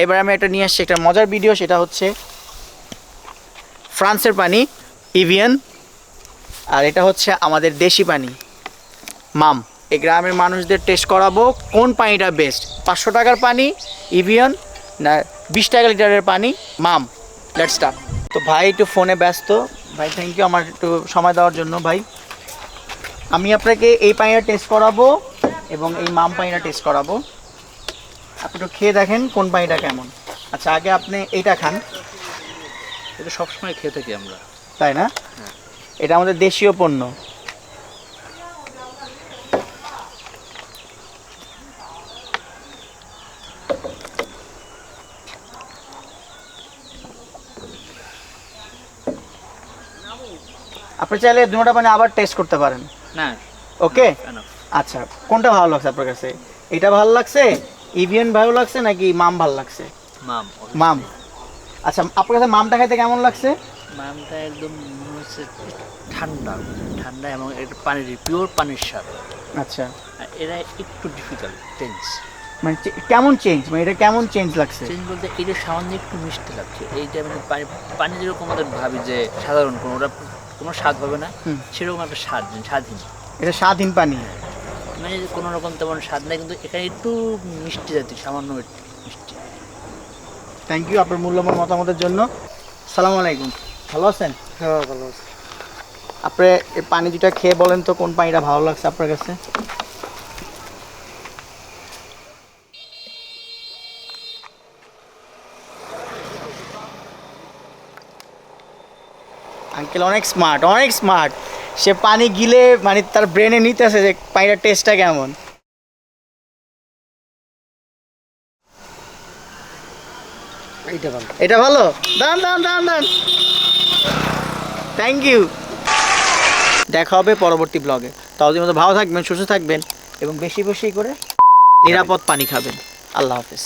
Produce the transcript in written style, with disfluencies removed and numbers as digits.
এবার আমি একটা নিয়ে আসছি একটা মজার ভিডিও, সেটা হচ্ছে ফ্রান্সের পানি ইভিয়ান, আর এটা হচ্ছে আমাদের দেশি পানি মাম। এই গ্রামের মানুষদের টেস্ট করাবো কোন পানিটা বেস্ট, 500 টাকার পানি ইভিয়ান না 20 টাকা লিটারের পানি মাম। Let's start. তো ভাই একটু ফোনে ব্যস্ত, ভাই থ্যাংক ইউ আমার একটু সময় দেওয়ার জন্য। ভাই আমি আপনাকে এই পানিটা টেস্ট করাবো এবং এই মাম পানিটা টেস্ট করাবো, আপনি একটু খেয়ে দেখেন কোন পানিটা কেমন। আচ্ছা আগে আপনি এইটা খান। এটা সবসময় খেয়ে থাকি আমরা। তাই না? এটা আমাদের দেশীয় পণ্য। আপনি চাইলে দুটোটা পানি আবার টেস্ট করতে পারেন। না ওকে enough. আচ্ছা, কোনটা ভালো লাগছে আপনার কাছে? এটা ভালো লাগছে, ইভিয়ান ভালো লাগছে, নাকি মাম ভালো লাগছে? মাম মাম। আচ্ছা আপনার কাছে মামটা খাইতে কেমন লাগছে? মামটা একদম মনে হচ্ছে ঠান্ডা ঠান্ডা এবং এটা পানির পিওর পানির স্বাদ। আচ্ছা আর এরা একটু ডিফিকাল্ট চেঞ্জ মানে কেমন চেঞ্জ, মানে এটা কেমন চেঞ্জ লাগছে? চেঞ্জ বলতে এটা সামান্য একটু মিষ্টি লাগছে। এইটা মানে পানি পানি যেরকম আমাদের ভাবি যে সাধারণ কোনো ওটা কোনো স্বাদ হবে না, সেরকম একটা স্বাদহীন। এটা স্বাদহীন পানি। মানে কোনো রকম তেমন স্বাদ নেই, কিন্তু এখানে একটু মিষ্টি জাতীয়, সামান্য একটু মিষ্টি। থ্যাংক ইউ আপনার মূল্যবান মতামতের জন্য। সালাম আলাইকুম, ভালো আছেন? হ্যাঁ ভালো আছে। আপনি এই পানি দুটা খেয়ে বলেন তো কোন পানিটা ভালো লাগছে আপনার কাছে? আঙ্কেল অনেক স্মার্ট, অনেক স্মার্ট। সে পানি গিলে মানে তার ব্রেনে নিতেছে যে পানিটার টেস্টটা কেমন। এইটা ভালো। এটা ভালো, দান দান দান দান। Thank you. দেখা হবে পরবর্তী ব্লগে। ততদিন মতো ভালো থাকবেন, সুস্থ থাকবেন এবং বেশি বেশি করে নিরাপদ পানি খাবেন। আল্লাহ হাফেজ।